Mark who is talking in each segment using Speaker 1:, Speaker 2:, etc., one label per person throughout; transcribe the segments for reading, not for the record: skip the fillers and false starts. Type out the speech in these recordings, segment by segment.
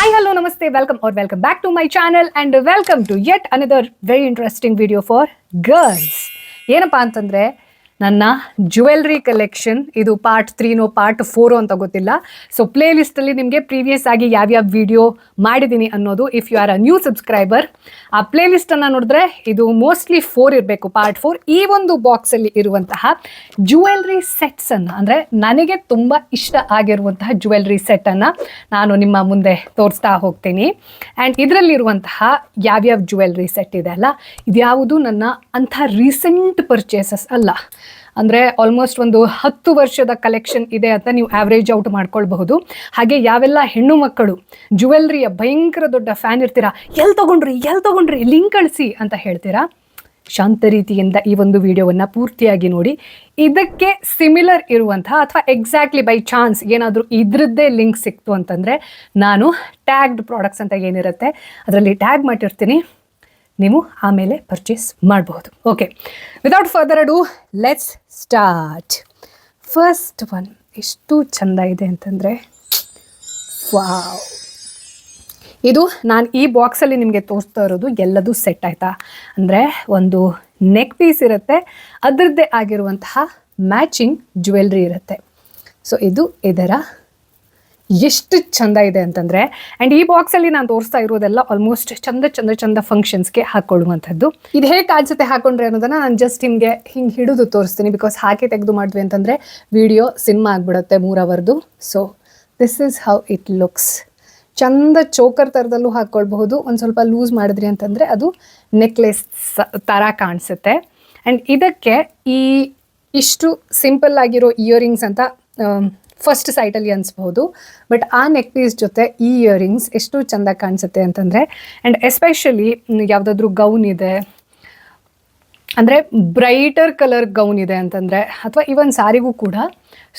Speaker 1: Hi, hello, namaste, welcome or welcome back to my channel and welcome to yet another very interesting video for girls. ಏನಪ್ಪಾ ಅಂತಂದ್ರೆ ನನ್ನ jewellery collection ಇದು part 3 part 4 ಅಂತ ಗೊತ್ತಿಲ್ಲ. So play list ಅಲ್ಲಿ ನಿಮಗೆ previous ಆಗಿ ಯಾವ್ಯಾವ ವಿಡಿಯೋ ಮಾಡಿದ್ದೀನಿ ಅನ್ನೋದು if you are a new subscriber ಆ ಪ್ಲೇ ಲಿಸ್ಟ್ ಅನ್ನ ನೋಡಿದ್ರೆ ಇದು ಮೋಸ್ಟ್ಲಿ 4 ಇರಬೇಕು, ಪಾರ್ಟ್ 4. ಈ ಒಂದು ಬಾಕ್ಸ್ ಅಲ್ಲಿ ಇರುವಂತಹ ಜ್ಯುವೆಲ್ರಿ ಸೆಟ್ಸ್ ಅನ್ನ ಅಂದ್ರೆ ನನಗೆ ತುಂಬಾ ಇಷ್ಟ ಆಗಿರುವಂತಹ ಜ್ಯುವೆಲ್ರಿ ಸೆಟ್ ಅನ್ನ ನಾನು ನಿಮ್ಮ ಮುಂದೆ ತೋರಿಸ್ತಾ ಹೋಗ್ತೀನಿ. ಆ್ಯಂಡ್ ಇದರಲ್ಲಿರುವಂತಹ ಯಾವ್ಯಾವ ಜ್ಯುವೆಲ್ರಿ ಸೆಟ್ ಇದೆ ಅಲ್ಲ, ಇದ್ಯಾವುದು ನನ್ನ ಅಂಥ ರೀಸೆಂಟ್ ಪರ್ಚೇಸಸ್ ಅಲ್ಲ. ಅಂದರೆ ಆಲ್ಮೋಸ್ಟ್ ಒಂದು 10 ವರ್ಷದ ಕಲೆಕ್ಷನ್ ಇದೆ ಅಂತ ನೀವು ಆವ್ರೇಜ್ ಔಟ್ ಮಾಡ್ಕೊಳ್ಬಹುದು. ಹಾಗೆ ಯಾವೆಲ್ಲ ಹೆಣ್ಣು ಮಕ್ಕಳು ಜ್ಯುವೆಲ್ರಿಯ ಭಯಂಕರ ದೊಡ್ಡ ಫ್ಯಾನ್ ಇರ್ತೀರಾ, ಎಲ್ಲಿ ತೊಗೊಂಡ್ರಿ ಲಿಂಕ್ ಕಳಿಸಿ ಅಂತ ಹೇಳ್ತೀರಾ, ಶಾಂತ ರೀತಿಯಿಂದ ಈ ಒಂದು ವಿಡಿಯೋವನ್ನು ಪೂರ್ತಿಯಾಗಿ ನೋಡಿ. ಇದಕ್ಕೆ ಸಿಮಿಲರ್ ಇರುವಂತಹ ಅಥವಾ ಎಕ್ಸಾಕ್ಟ್ಲಿ ಬೈ ಚಾನ್ಸ್ ಏನಾದರೂ ಇದ್ರದ್ದೇ ಲಿಂಕ್ ಸಿಕ್ತು ಅಂತಂದರೆ ನಾನು ಟ್ಯಾಗ್ಡ್ ಪ್ರಾಡಕ್ಟ್ಸ್ ಅಂತ ಏನಿರುತ್ತೆ ಅದರಲ್ಲಿ ಟ್ಯಾಗ್ ಮಾಡಿರ್ತೀನಿ, ನೀವು ಆಮೇಲೆ ಪರ್ಚೇಸ್ ಮಾಡಬಹುದು. Okay, without further ado let's start. First one ಎಷ್ಟು ಚೆಂದ ಇದೆ ಅಂತಂದರೆ, ವಾವ್! ಇದು ನಾನು ಈ ಬಾಕ್ಸಲ್ಲಿ ನಿಮಗೆ ತೋರಿಸ್ತಾ ಇರೋದು ಎಲ್ಲದೂ ಸೆಟ್ ಆಯಿತಾ. ಅಂದರೆ ಒಂದು ನೆಕ್ ಪೀಸ್ ಇರುತ್ತೆ, ಅದರದ್ದೇ ಆಗಿರುವಂತಹ ಮ್ಯಾಚಿಂಗ್ ಜ್ಯುವೆಲ್ರಿ ಇರುತ್ತೆ. ಸೊ ಇದು ಇದರ ಎಷ್ಟು ಚಂದ ಇದೆ ಅಂತಂದರೆ, ಆ್ಯಂಡ್ ಈ ಬಾಕ್ಸಲ್ಲಿ ನಾನು ತೋರಿಸ್ತಾ ಇರೋದೆಲ್ಲ ಆಲ್ಮೋಸ್ಟ್ ಚಂದ ಫಂಕ್ಷನ್ಸ್ಗೆ ಹಾಕ್ಕೊಳ್ಳುವಂಥದ್ದು. ಇದು ಹೇಗೆ ಕಾಣಿಸುತ್ತೆ ಹಾಕೊಂಡ್ರೆ ಅನ್ನೋದನ್ನು ನಾನು ಜಸ್ಟ್ ಹಿಂಗೆ ಹಿಡಿದು ತೋರಿಸ್ತೀನಿ, ಬಿಕಾಸ್ ಹಾಗೆ ತೆಗೆದು ಮಾಡಿದ್ವಿ ಅಂತಂದರೆ ವಿಡಿಯೋ ಸಿನಿಮಾ ಆಗಿಬಿಡುತ್ತೆ 3 ಅವರ್ದು. So this is how it looks. ಚಂದ ಚೋಕರ್ ಥರದಲ್ಲೂ ಹಾಕ್ಕೊಳ್ಬಹುದು, ಒಂದು ಸ್ವಲ್ಪ ಲೂಸ್ ಮಾಡಿದ್ರಿ ಅಂತಂದರೆ ಅದು ನೆಕ್ಲೆಸ್ ಥರ ಕಾಣಿಸುತ್ತೆ. ಆ್ಯಂಡ್ ಇದಕ್ಕೆ ಇಷ್ಟು ಸಿಂಪಲ್ ಆಗಿರೋ ಇಯರಿಂಗ್ಸ್ ಅಂತ ಫಸ್ಟ್ ಸೈಟಲ್ಲಿ ಅನಿಸ್ಬಹುದು, ಬಟ್ ಆ ನೆಕ್ ಪೀಸ್ ಜೊತೆ ಈ ಇಯರಿಂಗ್ಸ್ ಎಷ್ಟು ಚೆಂದ ಕಾಣಿಸುತ್ತೆ ಅಂತಂದರೆ, ಆ್ಯಂಡ್ ಎಸ್ಪೆಷಲಿ ಯಾವುದಾದ್ರೂ ಗೌನ್ ಇದೆ ಅಂದರೆ ಬ್ರೈಟರ್ ಕಲರ್ ಗೌನ್ ಇದೆ ಅಂತಂದರೆ, ಅಥವಾ ಈವನ್ ಸಾರಿಗೂ ಕೂಡ,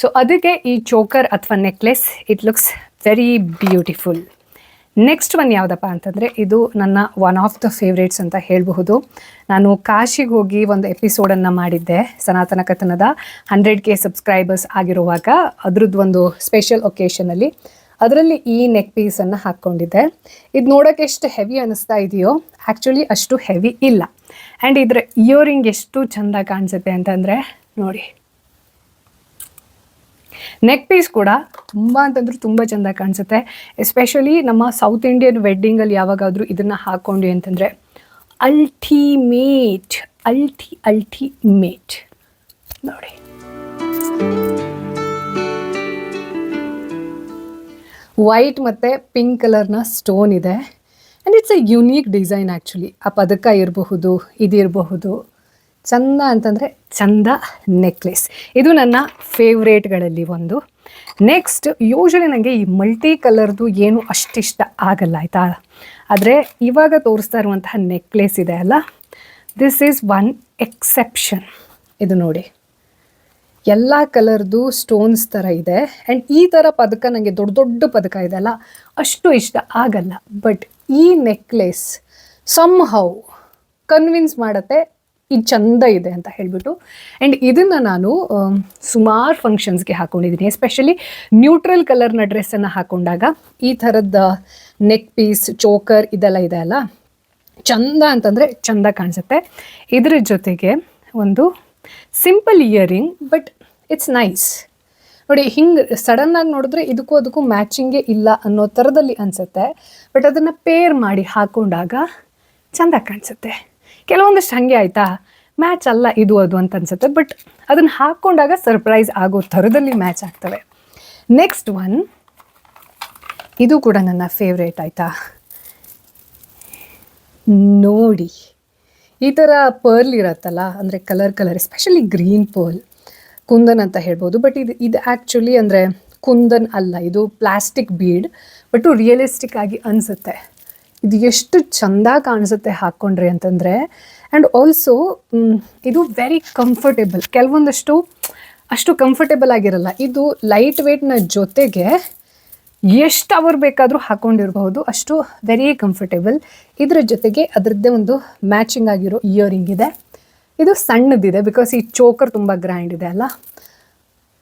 Speaker 1: ಸೊ ಅದಕ್ಕೆ ಈ ಚೋಕರ್ ಅಥವಾ necklace it looks very beautiful. Next one ಯಾವುದಪ್ಪ ಅಂತಂದರೆ, ಇದು ನನ್ನ ಒನ್ ಆಫ್ ದ ಫೇವ್ರೇಟ್ಸ್ ಅಂತ ಹೇಳಬಹುದು. ನಾನು ಕಾಶಿಗೆ ಹೋಗಿ ಒಂದು ಎಪಿಸೋಡನ್ನು ಮಾಡಿದ್ದೆ ಸನಾತನ ಕಥನದ 100K ಸಬ್ಸ್ಕ್ರೈಬರ್ಸ್ ಆಗಿರುವಾಗ, ಅದ್ರದ್ದು ಒಂದು ಸ್ಪೆಷಲ್ ಒಕೇಶನಲ್ಲಿ ಅದರಲ್ಲಿ ಈ ನೆಕ್ ಪೀಸನ್ನು ಹಾಕ್ಕೊಂಡಿದ್ದೆ. ಇದು ನೋಡೋಕ್ಕೆ ಎಷ್ಟು ಹೆವಿ ಅನ್ನಿಸ್ತಾ ಇದೆಯೋ, ಆ್ಯಕ್ಚುಲಿ ಅಷ್ಟು ಹೆವಿ ಇಲ್ಲ. ಆ್ಯಂಡ್ ಇದರ ಇಯರಿಂಗ್ ಎಷ್ಟು ಚೆಂದ ಕಾಣಿಸುತ್ತೆ ಅಂತಂದರೆ ನೋಡಿ, ನೆಕ್ ಪೀಸ್ ಕೂಡ ತುಂಬ ಅಂತಂದ್ರೆ ತುಂಬ ಚೆಂದ ಕಾಣಿಸುತ್ತೆ. ಎಸ್ಪೆಷಲಿ ನಮ್ಮ ಸೌತ್ ಇಂಡಿಯನ್ ವೆಡ್ಡಿಂಗಲ್ಲಿ ಯಾವಾಗಾದರೂ ಇದನ್ನು ಹಾಕ್ಕೊಂಡ್ವಿ ಅಂತಂದರೆ ಅಲ್ಟಿಮೇಟ್ ನೋಡಿ. ವೈಟ್ ಮತ್ತು ಪಿಂಕ್ ಕಲರ್ನ ಸ್ಟೋನ್ ಇದೆ, and it's A unique design actually. ಆ ಪದಕ ಇರಬಹುದು, ಇದಿರಬಹುದು, ಚಂದ ಅಂತಂದರೆ ಚಂದ ನೆಕ್ಲೆಸ್. ಇದು ನನ್ನ ಫೇವ್ರೇಟ್ಗಳಲ್ಲಿ ಒಂದು. ನೆಕ್ಸ್ಟ್, ಯೂಶ್ವಲಿ ನನಗೆ ಈ ಮಲ್ಟಿ ಕಲರ್ದು ಏನು ಅಷ್ಟಿಷ್ಟ ಆಗಲ್ಲ ಆಯಿತಾ, ಆದರೆ ಇವಾಗ ತೋರಿಸ್ತಾ ಇರುವಂತಹ ನೆಕ್ಲೆಸ್ ಇದೆ ಅಲ್ಲ, ದಿಸ್ ಈಸ್ ಒನ್ ಎಕ್ಸೆಪ್ಷನ್. ಇದು ನೋಡಿ, ಎಲ್ಲ ಕಲರ್ದು ಸ್ಟೋನ್ಸ್ ಥರ ಇದೆ, ಆ್ಯಂಡ್ ಈ ಥರ ಪದಕ ನನಗೆ ದೊಡ್ಡ ಪದಕ ಇದೆ ಅಲ್ಲ, ಅಷ್ಟು ಇಷ್ಟ ಆಗಲ್ಲ. ಬಟ್ ಈ ನೆಕ್ಲೆಸ್ ಸಮ್ ಹೌ ಕನ್ವಿನ್ಸ್ ಮಾಡುತ್ತೆ ಇದು ಚಂದ ಇದೆ ಅಂತ ಹೇಳಿಬಿಟ್ಟು. ಆ್ಯಂಡ್ ಇದನ್ನು ನಾನು ಸುಮಾರು ಫಂಕ್ಷನ್ಸ್ಗೆ ಹಾಕ್ಕೊಂಡಿದ್ದೀನಿ. ಎಸ್ಪೆಷಲಿ ನ್ಯೂಟ್ರಲ್ ಕಲರ್ನ ಡ್ರೆಸ್ಸನ್ನು ಹಾಕ್ಕೊಂಡಾಗ ಈ ಥರದ ನೆಕ್ ಪೀಸ್, ಚೋಕರ್ ಇದೆಲ್ಲ ಇದೆ ಅಲ್ಲ, ಚಂದ ಅಂತಂದರೆ ಚಂದ ಕಾಣಿಸುತ್ತೆ. ಇದ್ರ ಜೊತೆಗೆ ಒಂದು simple earring, but it's nice. ನೋಡಿ, ಹಿಂಗೆ ಸಡನ್ನಾಗಿ ನೋಡಿದ್ರೆ ಇದಕ್ಕೂ ಅದಕ್ಕೂ ಮ್ಯಾಚಿಂಗೇ ಇಲ್ಲ ಅನ್ನೋ ಥರದಲ್ಲಿ ಅನಿಸುತ್ತೆ, ಬಟ್ ಅದನ್ನು ಪೇರ್ ಮಾಡಿ ಹಾಕ್ಕೊಂಡಾಗ ಚಂದ ಕಾಣಿಸುತ್ತೆ. ಕೆಲವೊಂದಷ್ಟು ಹಾಗೆ ಆಯಿತಾ, ಮ್ಯಾಚ್ ಅಲ್ಲ ಇದು ಅದು ಅಂತ ಅನಿಸುತ್ತೆ, ಬಟ್ ಅದನ್ನು ಹಾಕ್ಕೊಂಡಾಗ ಸರ್ಪ್ರೈಸ್ ಆಗೋ ಥರದಲ್ಲಿ ಮ್ಯಾಚ್ ಆಗ್ತವೆ. ನೆಕ್ಸ್ಟ್ ಒನ್, ಇದು ಕೂಡ ನನ್ನ ಫೇವ್ರೇಟ್ ಆಯಿತಾ. ನೋಡಿ, ಈ ಥರ ಪರ್ಲ್ ಇರತ್ತಲ್ಲ, ಅಂದರೆ colour especially green pearl, kundan ಅಂತ ಹೇಳ್ಬೋದು. ಬಟ್ ಇದು ಆ್ಯಕ್ಚುಲಿ ಅಂದರೆ ಕುಂದನ್ ಅಲ್ಲ, ಇದು ಪ್ಲಾಸ್ಟಿಕ್ ಬೀಡ್, ಬಟ್ ರಿಯಲಿಸ್ಟಿಕ್ ಆಗಿ ಅನಿಸುತ್ತೆ. ಇದು ಎಷ್ಟು ಚೆಂದ ಕಾಣಿಸುತ್ತೆ ಹಾಕ್ಕೊಂಡ್ರಿ ಅಂತಂದರೆ. ಆ್ಯಂಡ್ ಆಲ್ಸೋ ಇದು ವೆರಿ ಕಂಫರ್ಟೇಬಲ್. ಕೆಲವೊಂದಷ್ಟು ಅಷ್ಟು ಕಂಫರ್ಟೇಬಲ್ ಆಗಿರಲ್ಲ. ಇದು ಲೈಟ್ ವೇಟ್ನ ಜೊತೆಗೆ ಎಷ್ಟು ಅವರ್ ಬೇಕಾದರೂ ಹಾಕ್ಕೊಂಡಿರಬಹುದು, ಅಷ್ಟು ವೆರಿ ಕಂಫರ್ಟೇಬಲ್. ಇದರ ಜೊತೆಗೆ ಅದರದ್ದೇ ಒಂದು ಮ್ಯಾಚಿಂಗ್ ಆಗಿರೋ ಇಯರಿಂಗ್ ಇದೆ. ಇದು ಸಣ್ಣದಿದೆ ಬಿಕಾಸ್ ಈ ಚೋಕರ್ ತುಂಬ ಗ್ರ್ಯಾಂಡ್ ಇದೆ ಅಲ್ಲ.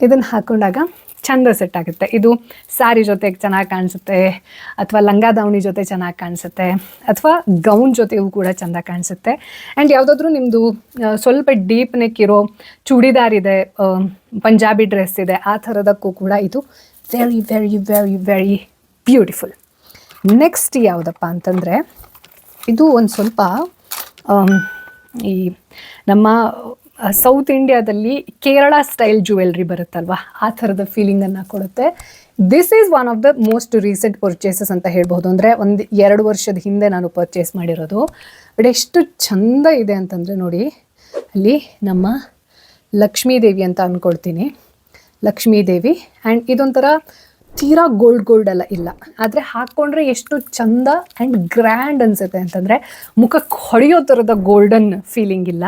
Speaker 1: ಇದನ್ನು ಹಾಕ್ಕೊಂಡಾಗ ಚಂದ ಸೆಟ್ ಆಗುತ್ತೆ. ಇದು ಸ್ಯಾರಿ ಜೊತೆಗೆ ಚೆನ್ನಾಗಿ ಕಾಣಿಸುತ್ತೆ, ಅಥವಾ ಲಂಗ ದಾವಣಿ ಜೊತೆ ಚೆನ್ನಾಗಿ ಕಾಣಿಸುತ್ತೆ, ಅಥವಾ ಗೌನ್ ಜೊತೆಗೂ ಕೂಡ ಚೆಂದ ಕಾಣಿಸುತ್ತೆ. ಆ್ಯಂಡ್ ಯಾವುದಾದ್ರೂ ನಿಮ್ಮದು ಸ್ವಲ್ಪ ಡೀಪ್ ನೆಕ್ ಇರೋ ಚೂಡಿದಾರ್ ಇದೆ, ಪಂಜಾಬಿ ಡ್ರೆಸ್ ಇದೆ, ಆ ಥರದಕ್ಕೂ ಕೂಡ ಇದು very very very very beautiful. Next ಯಾವುದಪ್ಪ ಅಂತಂದರೆ, ಇದು ಒಂದು ಸ್ವಲ್ಪ ಈ ನಮ್ಮ ಸೌತ್ ಇಂಡಿಯಾದಲ್ಲಿ ಕೇರಳ ಸ್ಟೈಲ್ ಜ್ಯುವೆಲ್ರಿ ಬರುತ್ತಲ್ವ, ಆ ಥರದ ಫೀಲಿಂಗನ್ನು ಕೊಡುತ್ತೆ. This is one of the most recent purchases ಅಂತ ಹೇಳ್ಬೋದು. ಅಂದರೆ 1-2 ವರ್ಷದ ಹಿಂದೆ ನಾನು ಪರ್ಚೇಸ್ ಮಾಡಿರೋದು. ಬಟ್ ಎಷ್ಟು ಚಂದ ಇದೆ ಅಂತಂದರೆ ನೋಡಿ, ಅಲ್ಲಿ ನಮ್ಮ ಲಕ್ಷ್ಮೀ ದೇವಿ ಅಂತ ಅಂದ್ಕೊಳ್ತೀನಿ, ಲಕ್ಷ್ಮೀ ದೇವಿ. ಆ್ಯಂಡ್ ಇದೊಂಥರ ತೀರಾ ಗೋಲ್ಡ್ ಎಲ್ಲ ಇಲ್ಲ, ಆದರೆ ಹಾಕ್ಕೊಂಡ್ರೆ ಎಷ್ಟು ಚಂದ ಆ್ಯಂಡ್ ಗ್ರ್ಯಾಂಡ್ ಅನಿಸುತ್ತೆ ಅಂತಂದರೆ ಮುಖಕ್ಕೆ ಹೊಡೆಯೋ ಥರದ ಗೋಲ್ಡನ್ ಫೀಲಿಂಗ್ ಇಲ್ಲ.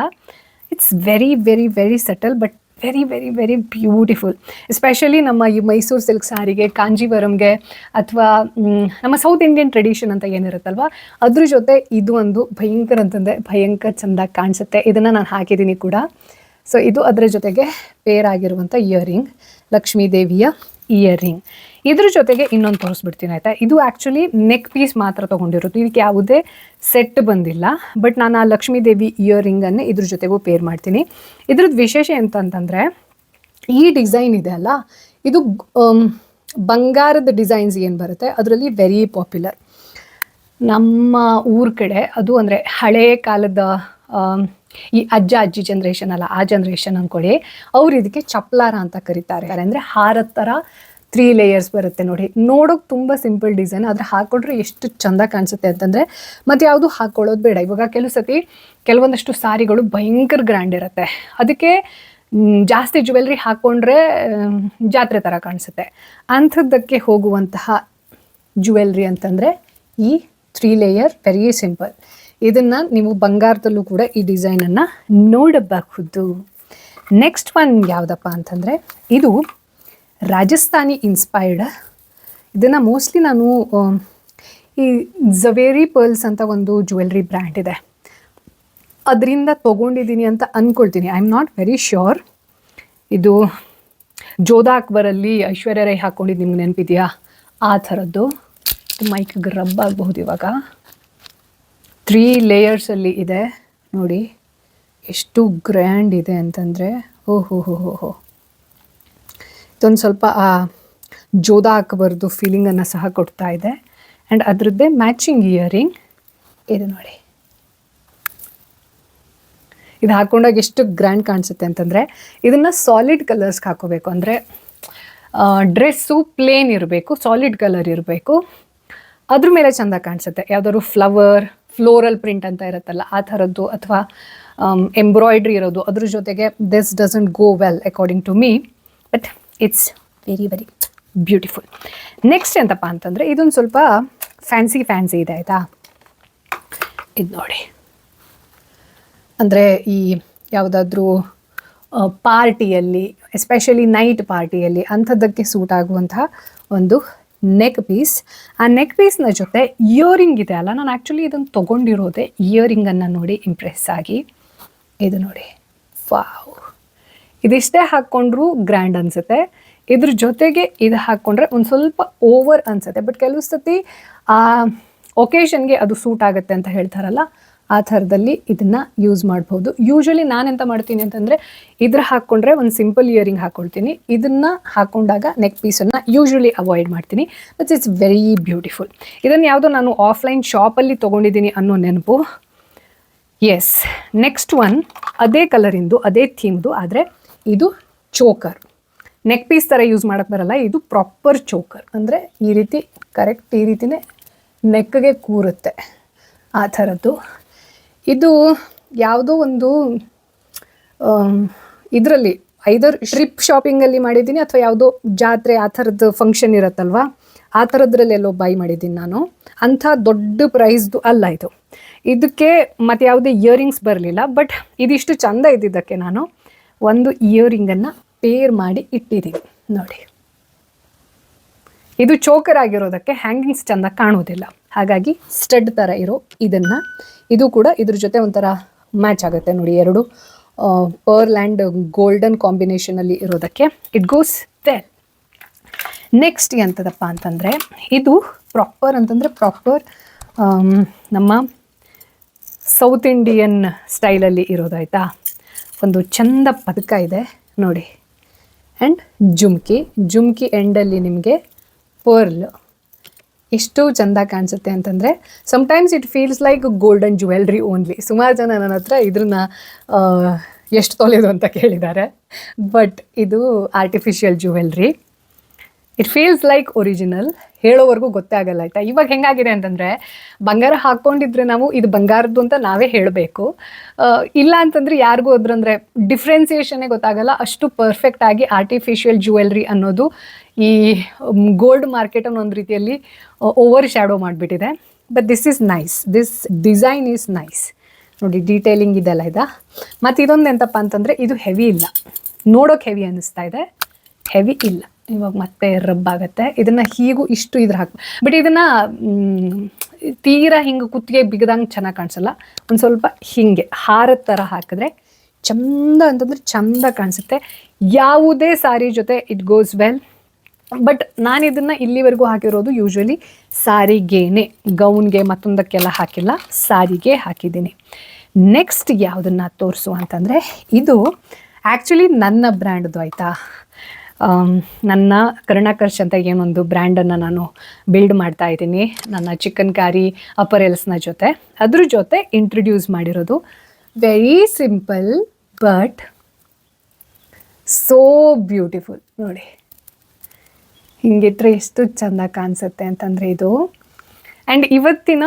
Speaker 1: It's very very very subtle but very very very beautiful. Especially ನಮ್ಮ ಈ ಮೈಸೂರು ಸಿಲ್ಕ್ ಸ್ಯಾರಿಗೆ, ಕಾಂಜೀವರಂಗೆ, ಅಥವಾ ನಮ್ಮ ಸೌತ್ ಇಂಡಿಯನ್ ಟ್ರೆಡಿಷನ್ ಅಂತ ಏನಿರುತ್ತಲ್ವ, ಅದ್ರ ಜೊತೆ ಇದು ಒಂದು ಭಯಂಕರ ಅಂತಂದರೆ ಭಯಂಕರ ಚೆಂದಾಗಿ ಕಾಣಿಸುತ್ತೆ. ಇದನ್ನು ನಾನು ಹಾಕಿದ್ದೀನಿ ಕೂಡ. ಸೊ ಇದು ಅದರ ಜೊತೆಗೆ ಪೇರ್ ಆಗಿರುವಂಥ ಇಯರಿಂಗ್, ಲಕ್ಷ್ಮೀ ದೇವಿಯ ಇಯರಿಂಗ್. ಇದ್ರ ಜೊತೆಗೆ ಇನ್ನೊಂದು ತೋರಿಸ್ಬಿಡ್ತೀನಿ ಆಯಿತಾ. ಇದು ಆ್ಯಕ್ಚುಲಿ ನೆಕ್ ಪೀಸ್ ಮಾತ್ರ ತೊಗೊಂಡಿರೋದು, ಇದಕ್ಕೆ ಯಾವುದೇ ಸೆಟ್ ಬಂದಿಲ್ಲ. ಬಟ್ ನಾನು ಆ ಲಕ್ಷ್ಮೀ ದೇವಿ ಇಯರಿಂಗನ್ನೇ ಇದ್ರ ಜೊತೆಗೂ ಪೇರ್ ಮಾಡ್ತೀನಿ. ಇದ್ರದ್ದು ವಿಶೇಷ ಎಂತಂತಂದರೆ, ಈ ಡಿಸೈನ್ ಇದೆ ಅಲ್ಲ, ಇದು ಬಂಗಾರದ ಡಿಸೈನ್ಸ್ ಏನು ಬರುತ್ತೆ ಅದರಲ್ಲಿ ವೆರಿ ಪಾಪ್ಯುಲರ್ ನಮ್ಮ ಊರ ಕಡೆ. ಅದು ಅಂದರೆ ಹಳೆಯ ಕಾಲದ ಈ ಅಜ್ಜಿ ಜನ್ರೇಷನ್ ಅಲ್ಲ, ಆ ಜನ್ರೇಷನ್ ಅಂದ್ಕೊಳ್ಳಿ, ಅವ್ರು ಇದಕ್ಕೆ ಚಪ್ಲಾರ ಅಂತ ಕರೀತಾರೆ. ಅಂದರೆ ಹಾರದ ಥರ 3 ಲೇಯರ್ಸ್ ಬರುತ್ತೆ ನೋಡಿ. ನೋಡೋಕೆ ತುಂಬ ಸಿಂಪಲ್ ಡಿಸೈನ್, ಆದರೆ ಹಾಕ್ಕೊಂಡ್ರೆ ಎಷ್ಟು ಚೆಂದ ಕಾಣಿಸುತ್ತೆ ಅಂತಂದರೆ ಮತ್ತು ಯಾವುದು ಹಾಕ್ಕೊಳ್ಳೋದು ಬೇಡ. ಇವಾಗ ಕೆಲವೊಂದಷ್ಟು ಸಾರಿಗಳು ಭಯಂಕರ ಗ್ರ್ಯಾಂಡ್ ಇರುತ್ತೆ, ಅದಕ್ಕೆ ಜಾಸ್ತಿ ಜ್ಯುವೆಲ್ರಿ ಹಾಕ್ಕೊಂಡ್ರೆ ಜಾತ್ರೆ ಥರ ಕಾಣಿಸುತ್ತೆ. ಅಂಥದ್ದಕ್ಕೆ ಹೋಗುವಂತಹ ಜ್ಯುವೆಲ್ರಿ ಅಂತಂದರೆ ಈ 3 ಲೇಯರ್ ವೆರಿ ಸಿಂಪಲ್. ಇದನ್ನು ನೀವು ಬಂಗಾರದಲ್ಲೂ ಕೂಡ ಈ ಡಿಸೈನನ್ನು ನೋಡಬಹುದು. ನೆಕ್ಸ್ಟ್ ಒನ್ ಯಾವುದಪ್ಪ ಅಂತಂದರೆ, ಇದು ರಾಜಸ್ಥಾನಿ ಇನ್ಸ್ಪೈರ್ಡ್. ಇದನ್ನು ಮೋಸ್ಟ್ಲಿ ನಾನು ಈ ಝವೇರಿ ಪರ್ಲ್ಸ್ ಅಂತ ಒಂದು ಜ್ಯುವೆಲ್ರಿ ಬ್ರ್ಯಾಂಡ್ ಇದೆ, ಅದರಿಂದ ತೊಗೊಂಡಿದ್ದೀನಿ ಅಂತ ಅಂದ್ಕೊಳ್ತೀನಿ. I am not very sure. ಇದು ಜೋಧಾ ಅಕ್ಬರಲ್ಲಿ ಐಶ್ವರ್ಯ ರೈ ಹಾಕ್ಕೊಂಡಿದ್ದು ನಿಮ್ಗೆ ನೆನಪಿದೆಯಾ, ಆ ಥರದ್ದು. ಇದು ಮೈಕ್ಗೆ ರಬ್ ಆಗಬಹುದು. ಇವಾಗ 3 ಲೇಯರ್ಸಲ್ಲಿ ಇದೆ ನೋಡಿ, ಎಷ್ಟು ಗ್ರ್ಯಾಂಡ್ ಇದೆ ಅಂತಂದರೆ ಓಹೋ. ಇದೊಂದು ಸ್ವಲ್ಪ ಆ ಜೋಧಾ ಅಕ್ಬರ್ದು ಫೀಲಿಂಗನ್ನು ಸಹ ಕೊಡ್ತಾ ಇದೆ. ಆ್ಯಂಡ್ ಅದರದ್ದೇ ಮ್ಯಾಚಿಂಗ್ ಇಯರಿಂಗ್ ಇದು ನೋಡಿ. ಇದು ಹಾಕ್ಕೊಂಡಾಗ ಎಷ್ಟು ಗ್ರ್ಯಾಂಡ್ ಕಾಣಿಸುತ್ತೆ ಅಂತಂದರೆ, ಇದನ್ನು ಸಾಲಿಡ್ ಕಲರ್ಸ್ಗೆ ಹಾಕೋಬೇಕು. ಅಂದರೆ ಡ್ರೆಸ್ಸು ಪ್ಲೇನ್ ಇರಬೇಕು, ಸಾಲಿಡ್ ಕಲರ್ ಇರಬೇಕು, ಅದ್ರ ಮೇಲೆ ಚೆಂದ ಕಾಣಿಸುತ್ತೆ. ಯಾವುದಾದ್ರು ಫ್ಲೋರಲ್ ಪ್ರಿಂಟ್ ಅಂತ ಇರುತ್ತಲ್ಲ, ಆ ಥರದ್ದು, ಅಥವಾ ಎಂಬ್ರಾಯ್ಡ್ರಿ ಇರೋದು ಅದ್ರ ಜೊತೆಗೆ this doesn't go well according to me, but it's very very beautiful. Next ಎಂತಪ್ಪ ಅಂತಂದರೆ, ಇದೊಂದು ಸ್ವಲ್ಪ ಫ್ಯಾನ್ಸಿ ಇದೆ ಆಯಿತಾ. ಇದು ನೋಡಿ, ಅಂದರೆ ಈ ಯಾವುದಾದ್ರೂ ಪಾರ್ಟಿಯಲ್ಲಿ, ಎಸ್ಪೆಷಲಿ ನೈಟ್ ಪಾರ್ಟಿಯಲ್ಲಿ ಅಂಥದ್ದಕ್ಕೆ ಸೂಟ್ ಆಗುವಂತಹ ಒಂದು ನೆಕ್ ಪೀಸ್. ಆ ನೆಕ್ ಪೀಸ್ನ ಜೊತೆ ಇಯರಿಂಗ್ ಇದೆ ಅಲ್ಲ, ನಾನು ಆ್ಯಕ್ಚುಲಿ ಇದನ್ನು ತೊಗೊಂಡಿರೋದೆ ಇಯರಿಂಗನ್ನು ನೋಡಿ ಇಂಪ್ರೆಸ್ ಆಗಿ. ಇದು ನೋಡಿ, ವಾವ್, ಇದಿಷ್ಟೇ ಹಾಕ್ಕೊಂಡ್ರೂ ಗ್ರ್ಯಾಂಡ್ ಅನಿಸುತ್ತೆ. ಇದ್ರ ಜೊತೆಗೆ ಇದು ಹಾಕ್ಕೊಂಡ್ರೆ ಒಂದು ಸ್ವಲ್ಪ ಓವರ್ ಅನಿಸುತ್ತೆ. ಬಟ್ ಕೆಲವು ಸತಿ ಆ ಒಕೇಶನ್ಗೆ ಅದು ಸೂಟ್ ಆಗುತ್ತೆ ಅಂತ ಹೇಳ್ತಾರಲ್ಲ, ಆ ಥರದಲ್ಲಿ ಇದನ್ನು ಯೂಸ್ ಮಾಡ್ಬೋದು. ಯೂಶ್ವಲಿ ನಾನೆಂತ ಮಾಡ್ತೀನಿ ಅಂತಂದರೆ, ಇದ್ರ ಹಾಕ್ಕೊಂಡ್ರೆ ಒಂದು ಸಿಂಪಲ್ ಇಯರಿಂಗ್ ಹಾಕ್ಕೊಳ್ತೀನಿ. ಇದನ್ನು ಹಾಕ್ಕೊಂಡಾಗ ನೆಕ್ ಪೀಸನ್ನು ಯೂಶ್ವಲಿ ಅವಾಯ್ಡ್ ಮಾಡ್ತೀನಿ. But it's very beautiful. ಇದನ್ನು ಯಾವುದೋ ನಾನು ಆಫ್ಲೈನ್ ಶಾಪಲ್ಲಿ ತೊಗೊಂಡಿದ್ದೀನಿ ಅನ್ನೋ ನೆನಪು. ಎಸ್, ನೆಕ್ಸ್ಟ್ ಒನ್ ಅದೇ ಕಲರಿಂದು, ಅದೇ ಥೀಮ್ದು, ಆದರೆ ಇದು ಚೋಕರ್. ನೆಕ್ ಪೀಸ್ ಥರ ಯೂಸ್ ಮಾಡೋಕ್ಕೆ ಬರಲ್ಲ, ಇದು ಪ್ರಾಪರ್ ಚೋಕರ್. ಅಂದರೆ ಈ ರೀತಿ ಕರೆಕ್ಟ್ ಈ ರೀತಿಯೇ ನೆಕ್ಗೆ ಕೂರುತ್ತೆ, ಆ ಥರದ್ದು. ಇದು ಯಾವುದೋ ಒಂದು ಇದರಲ್ಲಿ ಐದರ್ ಟ್ರಿಪ್ ಶಾಪಿಂಗಲ್ಲಿ ಮಾಡಿದ್ದೀನಿ, ಅಥವಾ ಯಾವುದೋ ಜಾತ್ರೆ ಆ ಥರದ್ದು ಫಂಕ್ಷನ್ ಇರುತ್ತಲ್ವ, ಆ ಥರದ್ರಲ್ಲೆಲ್ಲೋ ಬೈ ಮಾಡಿದ್ದೀನಿ ನಾನು. ಅಂಥ ದೊಡ್ಡ ಪ್ರೈಸ್ದು ಅಲ್ಲ ಇದು. ಇದಕ್ಕೆ ಮತ್ತು ಯಾವುದೇ ಇಯರಿಂಗ್ಸ್ ಬರಲಿಲ್ಲ. ಬಟ್ ಇದಿಷ್ಟು ಚೆಂದ ಇದ್ದಿದ್ದಕ್ಕೆ ನಾನು ಒಂದು ಇಯರಿಂಗನ್ನು ಪೇರ್ ಮಾಡಿ ಇಟ್ಟಿದ್ದೀನಿ ನೋಡಿ. ಇದು ಚೋಕರ್ ಆಗಿರೋದಕ್ಕೆ ಹ್ಯಾಂಗಿಂಗ್ಸ್ ಚೆಂದ ಕಾಣೋದಿಲ್ಲ, ಹಾಗಾಗಿ ಸ್ಟಡ್ ಥರ ಇರೋ ಇದನ್ನು, ಇದು ಕೂಡ ಇದ್ರ ಜೊತೆ ಒಂಥರ ಮ್ಯಾಚ್ ಆಗುತ್ತೆ ನೋಡಿ. ಎರಡು ಪರ್ಲ್ ಆ್ಯಂಡ್ ಗೋಲ್ಡನ್ ಕಾಂಬಿನೇಷನಲ್ಲಿ ಇರೋದಕ್ಕೆ ಇಟ್ ಗೋಸ್ ವೆಲ್. ನೆಕ್ಸ್ಟ್ ಎಂಥದಪ್ಪ ಅಂತಂದರೆ ಇದು ಪ್ರಾಪರ್ ಅಂತಂದರೆ ಪ್ರಾಪರ್ ನಮ್ಮ ಸೌತ್ ಇಂಡಿಯನ್ ಸ್ಟೈಲಲ್ಲಿ ಇರೋದಾಯ್ತಾ. ಒಂದು ಚಂದ ಪದಕ ಇದೆ ನೋಡಿ, ಆ್ಯಂಡ್ ಜುಮ್ಕಿ ಎಂಡಲ್ಲಿ ನಿಮಗೆ ಪರ್ಲ್. ಎಷ್ಟು ಚೆಂದ ಕಾಣಿಸುತ್ತೆ ಅಂತಂದರೆ sometimes it feels like golden jewellery only. ಸುಮಾರು ಜನ ನನ್ನ ಹತ್ರ ಇದ್ರನ್ನ ಎಷ್ಟು ತೊಲೆದು ಅಂತ ಕೇಳಿದ್ದಾರೆ, ಬಟ್ ಇದು artificial jewellery. It feels like original, ಹೇಳೋವರೆಗೂ ಗೊತ್ತೇ ಆಗಲ್ಲ ಆಯಿತಾ. ಇವಾಗ ಹೆಂಗಾಗಿದೆ ಅಂತಂದರೆ ಬಂಗಾರ ಹಾಕ್ಕೊಂಡಿದ್ರೆ ನಾವು ಇದು ಬಂಗಾರದ್ದು ಅಂತ ನಾವೇ ಹೇಳಬೇಕು, ಇಲ್ಲ ಅಂತಂದರೆ ಯಾರಿಗೂ ಅದ್ರಂದರೆ ಡಿಫ್ರೆನ್ಸಿಯೇಷನ್ನೇ ಗೊತ್ತಾಗಲ್ಲ. ಅಷ್ಟು ಪರ್ಫೆಕ್ಟಾಗಿ ಆರ್ಟಿಫಿಷಿಯಲ್ ಜ್ಯುವೆಲ್ರಿ ಅನ್ನೋದು ಈ ಗೋಲ್ಡ್ ಮಾರ್ಕೆಟನ್ನು ಒಂದು ರೀತಿಯಲ್ಲಿ ಓವರ್ ಶ್ಯಾಡೋ ಮಾಡಿಬಿಟ್ಟಿದೆ. But this is nice, this design is nice ನೋಡಿ, ಡೀಟೇಲಿಂಗ್ ಇದೆಲ್ಲ ಇದೆ. ಮತ್ತು ಇದೊಂದು ಎಂತಪ್ಪ ಅಂತಂದರೆ ಇದು ಹೆವಿ ಇಲ್ಲ, ನೋಡೋಕೆ ಹೆವಿ ಅನ್ನಿಸ್ತಾ ಇದೆ, ಹೆವಿ ಇಲ್ಲ. ಇವಾಗ ಮತ್ತೆ ರಬ್ ಆಗುತ್ತೆ. ಇದನ್ನು ಹೀಗೂ ಇಷ್ಟು ಇದ್ರ ಹಾಕಿ, ಬಟ್ ಇದನ್ನು ತೀರಾ ಹಿಂಗೆ ಕುತ್ತಿಗೆ ಬಿಗದಂಗೆ ಚೆನ್ನಾಗಿ ಕಾಣಿಸಲ್ಲ. ಒಂದು ಸ್ವಲ್ಪ ಹೀಗೆ ಹಾರದ ಥರ ಹಾಕಿದ್ರೆ ಚಂದ ಅಂತಂದರೆ ಚಂದ ಕಾಣಿಸುತ್ತೆ. ಯಾವುದೇ ಸಾರಿ ಜೊತೆ ಇಟ್ ಗೋಸ್ ವೆಲ್. ಬಟ್ ನಾನು ಇದನ್ನು ಇಲ್ಲಿವರೆಗೂ ಹಾಕಿರೋದು ಯೂಶ್ವಲಿ ಸಾರಿಗೇನೆ, ಗೌನ್ಗೆ ಮತ್ತೊಂದಕ್ಕೆಲ್ಲ ಹಾಕಿಲ್ಲ, ಸಾರಿಗೆ ಹಾಕಿದ್ದೀನಿ. ನೆಕ್ಸ್ಟ್ ಯಾವುದನ್ನು ತೋರಿಸು ಅಂತಂದರೆ ಇದು ಆ್ಯಕ್ಚುಲಿ ನನ್ನ ಬ್ರ್ಯಾಂಡ್ದು ಆಯಿತಾ. ನನ್ನ ಕರ್ಣಾಕರ್ಷ್ ಅಂತ ಏನೊಂದು ಬ್ರ್ಯಾಂಡನ್ನು ನಾನು ಬಿಲ್ಡ್ ಮಾಡ್ತಾ ಇದ್ದೀನಿ ನನ್ನ ಚಿಕನ್ ಕಾರಿ ಅಪರೆಲ್ಸ್ನ ಜೊತೆ. ಅದ್ರ ಜೊತೆ ಇಂಟ್ರೊಡ್ಯೂಸ್ ಮಾಡಿರೋದು. Very simple but so beautiful ನೋಡಿ, ಹಿಂಗಿಟ್ರೆ ಎಷ್ಟು ಚೆಂದ ಕಾಣಿಸುತ್ತೆ ಅಂತಂದರೆ ಇದು. ಆ್ಯಂಡ್ ಇವತ್ತಿನ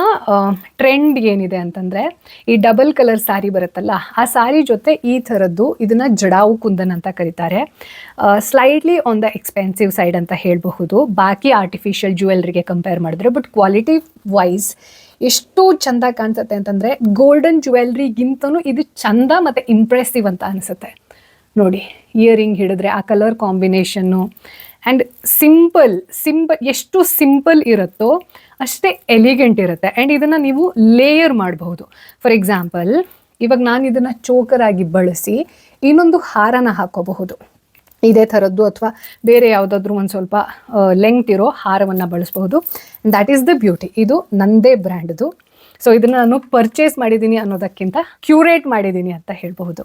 Speaker 1: ಟ್ರೆಂಡ್ ಏನಿದೆ ಅಂತಂದರೆ ಈ ಡಬಲ್ ಕಲರ್ ಸ್ಯಾರಿ ಬರುತ್ತಲ್ಲ, ಆ ಸ್ಯಾರಿ ಜೊತೆ ಈ ಥರದ್ದು ಇದನ್ನು ಜಡಾವು ಕುಂದನ್ ಅಂತ ಕರೀತಾರೆ. Slightly on the expensive side ಅಂತ ಹೇಳಬಹುದು ಬಾಕಿ ಆರ್ಟಿಫಿಷಿಯಲ್ ಜ್ಯುವೆಲ್ರಿಗೆ ಕಂಪೇರ್ ಮಾಡಿದ್ರೆ. ಬಟ್ ಕ್ವಾಲಿಟಿ ವೈಸ್ ಎಷ್ಟು ಚೆಂದ ಕಾಣಿಸುತ್ತೆ ಅಂತಂದರೆ ಗೋಲ್ಡನ್ ಜ್ಯುವೆಲ್ರಿಗಿಂತನೂ ಇದು ಚೆಂದ ಮತ್ತು ಇಂಪ್ರೆಸಿವ್ ಅಂತ ಅನಿಸುತ್ತೆ ನೋಡಿ. ಇಯರಿಂಗ್ ಹಿಡಿದ್ರೆ ಆ ಕಲರ್ ಕಾಂಬಿನೇಷನ್ನು ಆ್ಯಂಡ್ ಸಿಂಪಲ್ ಎಷ್ಟು ಸಿಂಪಲ್ ಇರುತ್ತೋ ಅಷ್ಟೇ ಎಲಿಗೆಂಟ್ ಇರುತ್ತೆ. ಆ್ಯಂಡ್ ಇದನ್ನು ನೀವು ಲೇಯರ್ ಮಾಡಬಹುದು. ಫಾರ್ ಎಕ್ಸಾಂಪಲ್ ಇವಾಗ ನಾನು ಇದನ್ನು ಚೋಕರ್ ಆಗಿ ಬಳಸಿ ಇನ್ನೊಂದು ಹಾರನ ಹಾಕೋಬಹುದು ಇದೇ ಥರದ್ದು, ಅಥವಾ ಬೇರೆ ಯಾವುದಾದ್ರೂ ಒಂದು ಸ್ವಲ್ಪ ಲೆಂಗ್ತ್ ಇರೋ ಹಾರವನ್ನು ಬಳಸಬಹುದು. That is the beauty. ಇದು ನನ್ನದೇ ಬ್ರ್ಯಾಂಡ್ದು. ಸೊ ಇದನ್ನು ನಾನು ಪರ್ಚೇಸ್ ಮಾಡಿದ್ದೀನಿ ಅನ್ನೋದಕ್ಕಿಂತ ಕ್ಯೂರೇಟ್ ಮಾಡಿದ್ದೀನಿ ಅಂತ ಹೇಳಬಹುದು.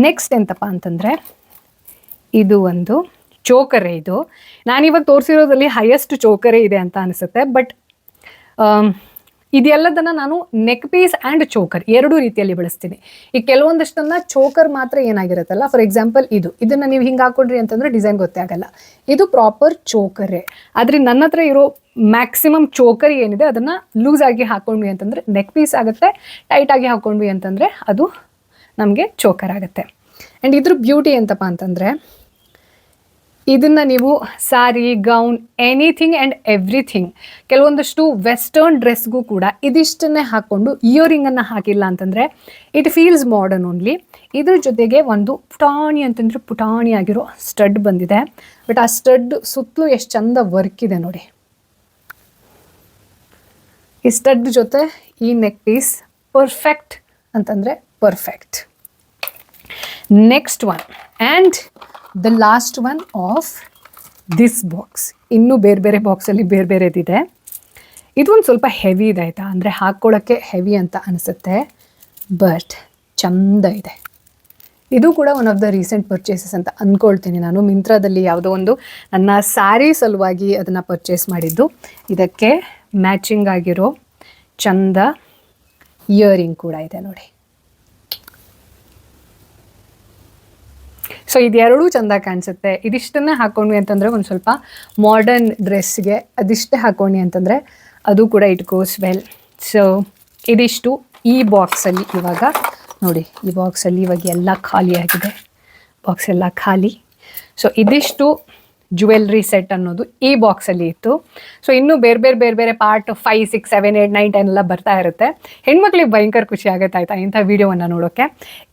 Speaker 1: ನೆಕ್ಸ್ಟ್ ಎಂತಪ್ಪ ಅಂತಂದರೆ ಇದು ಒಂದು ಚೋಕರೇ. ಇದು ನಾನಿವಾಗ ತೋರಿಸಿರೋದ್ರಲ್ಲಿ ಹೈಯೆಸ್ಟ್ ಚೋಕರೇ ಇದೆ ಅಂತ ಅನಿಸುತ್ತೆ. ಬಟ್ ಇದೆಲ್ಲದನ್ನು ನಾನು ನೆಕ್ ಪೀಸ್ ಆ್ಯಂಡ್ ಚೋಕರ್ ಎರಡೂ ರೀತಿಯಲ್ಲಿ ಬಳಸ್ತೀನಿ. ಈಗ ಕೆಲವೊಂದಷ್ಟನ್ನು ಚೋಕರ್ ಮಾತ್ರ ಏನಾಗಿರುತ್ತಲ್ಲ, ಫಾರ್ ಎಕ್ಸಾಂಪಲ್ ಇದನ್ನು ನೀವು ಹಿಂಗೆ ಹಾಕ್ಕೊಂಡ್ರಿ ಅಂತಂದರೆ ಡಿಸೈನ್ ಗೊತ್ತೇ ಆಗಲ್ಲ. ಇದು ಪ್ರಾಪರ್ ಚೋಕರೇ. ಆದರೆ ನನ್ನ ಹತ್ರ ಇರೋ ಮ್ಯಾಕ್ಸಿಮಮ್ ಚೋಕರ್ ಏನಿದೆ ಅದನ್ನು ಲೂಸ್ ಆಗಿ ಹಾಕ್ಕೊಂಡ್ವಿ ಅಂತಂದರೆ ನೆಕ್ ಪೀಸ್ ಆಗುತ್ತೆ, ಟೈಟಾಗಿ ಹಾಕ್ಕೊಂಡ್ವಿ ಅಂತಂದರೆ ಅದು ನಮಗೆ ಚೋಕರ್ ಆಗುತ್ತೆ. ಆ್ಯಂಡ್ ಇದ್ರ ಬ್ಯೂಟಿ ಎಂತಪ್ಪ ಅಂತಂದರೆ ಇದನ್ನು ನೀವು ಸಾರಿ, ಗೌನ್, ಎನಿಥಿಂಗ್ ಆ್ಯಂಡ್ ಎವ್ರಿಥಿಂಗ್, ಕೆಲವೊಂದಷ್ಟು ವೆಸ್ಟರ್ನ್ ಡ್ರೆಸ್ಗೂ ಕೂಡ ಇದಿಷ್ಟನ್ನೇ ಹಾಕ್ಕೊಂಡು ಇಯರಿಂಗನ್ನು ಹಾಕಿಲ್ಲ ಅಂತಂದರೆ ಇಟ್ ಫೀಲ್ಸ್ ಮಾಡರ್ನ್ ಓನ್ಲಿ. ಇದ್ರ ಜೊತೆಗೆ ಒಂದು ಪುಟಾಣಿ ಅಂತಂದರೆ ಪುಟಾಣಿ ಆಗಿರೋ ಸ್ಟಡ್ ಬಂದಿದೆ. ಬಟ್ ಆ ಸ್ಟಡ್ ಸುತ್ತಲೂ ಎಷ್ಟು ಚಂದ ವರ್ಕ್ ಇದೆ ನೋಡಿ. ಈ ಸ್ಟಡ್ ಜೊತೆ ಈ ನೆಕ್ ಪೀಸ್ ಪರ್ಫೆಕ್ಟ್ ಅಂತಂದರೆ perfect. Next one and the last one of this box. ಇನ್ನೂ ಬೇರೆ ಬೇರೆ ಬಾಕ್ಸಲ್ಲಿ ಬೇರೆ ಬೇರೆದಿದೆ. ಇದು ಒಂದು ಸ್ವಲ್ಪ ಹೆವಿ ಇದೆ ಆಯಿತಾ, ಅಂದರೆ ಹಾಕ್ಕೊಳ್ಳೋಕ್ಕೆ ಹೆವಿ ಅಂತ ಅನಿಸುತ್ತೆ, ಬಟ್ ಚಂದ ಇದೆ. ಇದು ಕೂಡ one of the recent purchases ಅಂತ ಅಂದ್ಕೊಳ್ತೀನಿ ನಾನು. ಮಿಂತ್ರಾದಲ್ಲಿ ಯಾವುದೋ ಒಂದು ನನ್ನ ಸ್ಯಾರಿ ಸಲುವಾಗಿ ಅದನ್ನು ಪರ್ಚೇಸ್ ಮಾಡಿದ್ದು. ಇದಕ್ಕೆ ಮ್ಯಾಚಿಂಗ್ ಆಗಿರೋ ಚಂದ ಇಯರಿಂಗ್ ಕೂಡ ಇದೆ ನೋಡಿ. ಸೊ ಇದೆರಡೂ ಚೆಂದ ಕಾಣಿಸುತ್ತೆ. ಇದಿಷ್ಟನ್ನೇ ಹಾಕ್ಕೊಂಡ್ವಿ ಅಂತಂದರೆ ಒಂದು ಸ್ವಲ್ಪ ಮಾಡರ್ನ್ ಡ್ರೆಸ್ಗೆ ಅದಿಷ್ಟೇ ಹಾಕ್ಕೊಂಡ್ವಿ ಅಂತಂದರೆ ಅದು ಕೂಡ ಇಟ್ ಗೋಸ್ ವೆಲ್. ಸೊ ಇದಿಷ್ಟು ಈ ಬಾಕ್ಸಲ್ಲಿ. ಇವಾಗ ನೋಡಿ, ಈ ಬಾಕ್ಸಲ್ಲಿ ಇವಾಗ ಎಲ್ಲ ಖಾಲಿ ಆಗಿದೆ, ಬಾಕ್ಸ್ ಎಲ್ಲ ಖಾಲಿ. ಸೊ ಇದಿಷ್ಟು ಜ್ಯುವೆಲ್ರಿ ಸೆಟ್ ಅನ್ನೋದು ಈ ಬಾಕ್ಸಲ್ಲಿ ಇತ್ತು. ಸೊ ಇನ್ನೂ ಬೇರೆ ಬೇರೆ ಪಾರ್ಟ್ 5, 6, 7, 8, 9, 10 ಎಲ್ಲ ಬರ್ತಾ ಇರುತ್ತೆ. ಹೆಣ್ಮಕ್ಳಿಗೆ ಭಯಂಕರ ಖುಷಿ ಆಗುತ್ತೆ ಆಯಿತಾ ಇಂಥ ವೀಡಿಯೋವನ್ನು ನೋಡೋಕ್ಕೆ.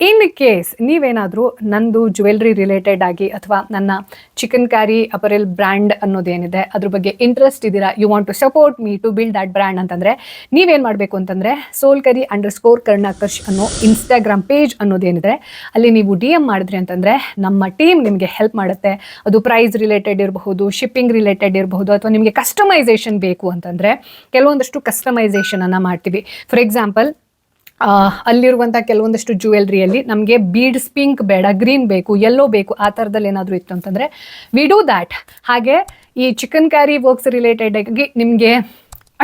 Speaker 1: ಇನ್ ಕೇಸ್ ನೀವೇನಾದರೂ ನಂದು ಜ್ಯುವೆಲ್ರಿ ರಿಲೇಟೆಡ್ ಆಗಿ ಅಥವಾ ನನ್ನ ಚಿಕನ್ ಕ್ಯಾರಿ ಅಪರೆಲ್ ಬ್ರ್ಯಾಂಡ್ ಅನ್ನೋದೇನಿದೆ ಅದ್ರ ಬಗ್ಗೆ ಇಂಟ್ರೆಸ್ಟ್ ಇದ್ದೀರಾ, you want to support me to build that brand ಅಂತಂದರೆ ನೀವೇನು ಮಾಡಬೇಕು ಅಂತಂದರೆ soulcurry_Karnakash ಅನ್ನೋ ಇನ್ಸ್ಟಾಗ್ರಾಮ್ ಪೇಜ್ ಅನ್ನೋದೇನಿದೆ ಅಲ್ಲಿ ನೀವು DM ಮಾಡಿದ್ರಿ ಅಂತಂದರೆ ನಮ್ಮ ಟೀಮ್ ನಿಮಗೆ ಹೆಲ್ಪ್ ಮಾಡುತ್ತೆ. ಅದು ಪ್ರೈಸ್ ರಿಲೇಟೆಡ್ ರಿಲೇಟೆಡ್ ಇರಬಹುದು, ಶಿಪ್ಪಿಂಗ್ ರಿಲೇಟೆಡ್ ಇರಬಹುದು, ಅಥವಾ ನಿಮಗೆ ಕಸ್ಟಮೈಸೇಷನ್ ಬೇಕು ಅಂತಂದರೆ ಕೆಲವೊಂದಷ್ಟು ಕಸ್ಟಮೈಸೇಷನನ್ನು ಮಾಡ್ತೀವಿ. ಫಾರ್ ಎಕ್ಸಾಂಪಲ್ ಅಲ್ಲಿರುವಂಥ ಕೆಲವೊಂದಷ್ಟು ಜ್ಯುವೆಲ್ರಿಯಲ್ಲಿ ನಮಗೆ ಬೀಡ್ಸ್ ಪಿಂಕ್ ಬೇಡ, ಗ್ರೀನ್ ಬೇಕು, ಯೆಲ್ಲೋ ಬೇಕು, ಆ ಥರದಲ್ಲಿ ಏನಾದರೂ ಇತ್ತು ಅಂತಂದರೆ ವಿ ಡೂ ದ್ಯಾಟ್. ಹಾಗೆ ಈ ಚಿಕನ್ ಕ್ಯಾರಿ ವರ್ಕ್ಸ್ ರಿಲೇಟೆಡ್ ಆಗಿ ನಿಮಗೆ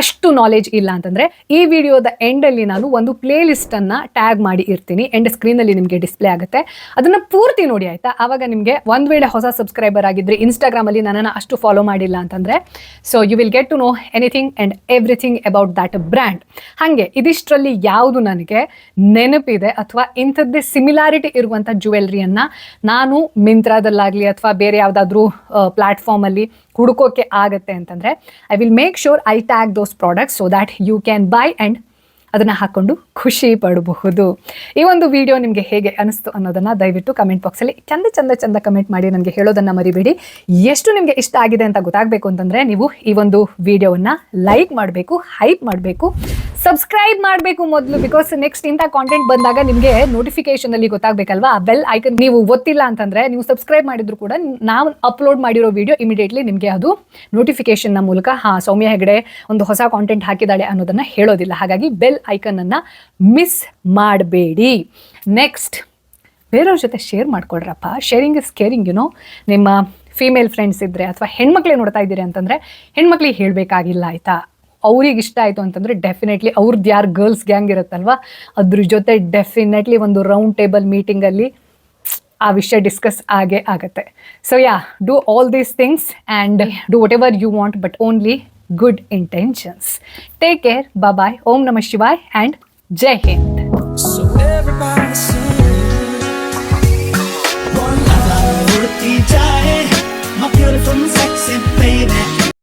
Speaker 1: ಅಷ್ಟು ನಾಲೆಜ್ ಇಲ್ಲ ಅಂತಂದರೆ ಈ ವಿಡಿಯೋದ ಎಂಡಲ್ಲಿ ನಾನು ಒಂದು ಪ್ಲೇ ಲಿಸ್ಟನ್ನು ಟ್ಯಾಗ್ ಮಾಡಿ ಇರ್ತೀನಿ. ಎಂಡ್ ಸ್ಕ್ರೀನಲ್ಲಿ ನಿಮಗೆ ಡಿಸ್ಪ್ಲೇ ಆಗುತ್ತೆ, ಅದನ್ನು ಪೂರ್ತಿ ನೋಡಿ ಆಯಿತಾ. ಆವಾಗ ನಿಮಗೆ ಒಂದು ವೇಳೆ ಹೊಸ ಸಬ್ಸ್ಕ್ರೈಬರ್ ಆಗಿದ್ದರೆ ಇನ್ಸ್ಟಾಗ್ರಾಮಲ್ಲಿ ನನ್ನನ್ನು ಅಷ್ಟು ಫಾಲೋ ಮಾಡಿಲ್ಲ ಅಂತಂದರೆ so you will get to know anything and everything about that brand. ಹಾಗೆ ಇದಿಷ್ಟರಲ್ಲಿ ಯಾವುದು ನನಗೆ ನೆನಪಿದೆ ಅಥವಾ ಇಂಥದ್ದೇ ಸಿಮಿಲಾರಿಟಿ ಇರುವಂಥ ಜ್ಯುವೆಲ್ರಿಯನ್ನು ನಾನು ಮಿಂತ್ರಾದಲ್ಲಾಗಲಿ ಅಥವಾ ಬೇರೆ ಯಾವುದಾದ್ರೂ ಪ್ಲ್ಯಾಟ್ಫಾರ್ಮಲ್ಲಿ ಹುಡುಕೋಕೆ ಆಗುತ್ತೆ ಅಂತಂದರೆ I will make sure I tag those products so that you can buy and ಅದನ್ನು ಹಾಕ್ಕೊಂಡು ಖುಷಿ ಪಡಬಹುದು. ಈ ಒಂದು ವಿಡಿಯೋ ನಿಮಗೆ ಹೇಗೆ ಅನಿಸ್ತು ಅನ್ನೋದನ್ನು ದಯವಿಟ್ಟು ಕಮೆಂಟ್ ಬಾಕ್ಸಲ್ಲಿ ಚಂದ ಕಮೆಂಟ್ ಮಾಡಿ ನನಗೆ ಹೇಳೋದನ್ನು ಮರಿಬೇಡಿ. ಎಷ್ಟು ನಿಮಗೆ ಇಷ್ಟ ಆಗಿದೆ ಅಂತ ಗೊತ್ತಾಗಬೇಕು ಅಂತಂದರೆ ನೀವು ಈ ಒಂದು ವಿಡಿಯೋವನ್ನು ಲೈಕ್ ಮಾಡಬೇಕು, ಹೈಪ್ ಮಾಡಬೇಕು, ಸಬ್ಸ್ಕ್ರೈಬ್ ಮಾಡಬೇಕು ಮೊದಲು. ಬಿಕಾಸ್ ನೆಕ್ಸ್ಟ್ ಇಂಥ ಕಾಂಟೆಂಟ್ ಬಂದಾಗ ನಿಮಗೆ ನೋಟಿಫಿಕೇಶನಲ್ಲಿ ಗೊತ್ತಾಗಬೇಕಲ್ವಾ, ಬೆಲ್ ಐಕನ್ ನೀವು ಒತ್ತಿಲ್ಲ ಅಂತಂದರೆ ನೀವು ಸಬ್ಸ್ಕ್ರೈಬ್ ಮಾಡಿದ್ರು ಕೂಡ ನಾವು ಅಪ್ಲೋಡ್ ಮಾಡಿರೋ ವಿಡಿಯೋ ಇಮಿಡಿಯೇಟ್ಲಿ ನಿಮಗೆ ಅದು ನೋಟಿಫಿಕೇಶನ್ನ ಮೂಲಕ ಸೌಮ್ಯ ಹೆಗಡೆ ಒಂದು ಹೊಸ ಕಾಂಟೆಂಟ್ ಹಾಕಿದ್ದಾಳೆ ಅನ್ನೋದನ್ನು ಹೇಳೋದಿಲ್ಲ. ಹಾಗಾಗಿ ಬೆಲ್ ಐಕನನ್ನು ಮಿಸ್ ಮಾಡಬೇಡಿ. ನೆಕ್ಸ್ಟ್ ಬೇರೆಯವ್ರ ಜೊತೆ ಶೇರ್ ಮಾಡ್ಕೊಳ್ರಪ್ಪ, ಶೇರಿಂಗ್ ಇಸ್ ಕೇರಿಂಗ್. ನಿಮ್ಮ ಫೀಮೇಲ್ ಫ್ರೆಂಡ್ಸ್ ಇದ್ದರೆ ಅಥವಾ ಹೆಣ್ಮಕ್ಳಿಗೆ ನೋಡ್ತಾ ಇದ್ದೀರಿ ಅಂತಂದರೆ ಹೆಣ್ಮಕ್ಳಿಗೆ ಹೇಳಬೇಕಾಗಿಲ್ಲ ಆಯಿತಾ. ಅವ್ರಿಗೆ ಇಷ್ಟ ಆಯಿತು ಅಂತಂದರೆ ಡೆಫಿನೆಟ್ಲಿ ಅವ್ರದ್ದು ಯಾರು ಗರ್ಲ್ಸ್ ಗ್ಯಾಂಗ್ ಇರುತ್ತಲ್ವ ಅದ್ರ ಜೊತೆ ಡೆಫಿನೆಟ್ಲಿ ಒಂದು ರೌಂಡ್ ಟೇಬಲ್ ಮೀಟಿಂಗಲ್ಲಿ ಆ ವಿಷಯ ಡಿಸ್ಕಸ್ ಆಗೇ ಆಗುತ್ತೆ. So do all these things and do whatever you want but only good intentions. Take care. Bye bye. Om Namah Shivaya and Jai Hind. So everybody sing. My beautiful sexy baby.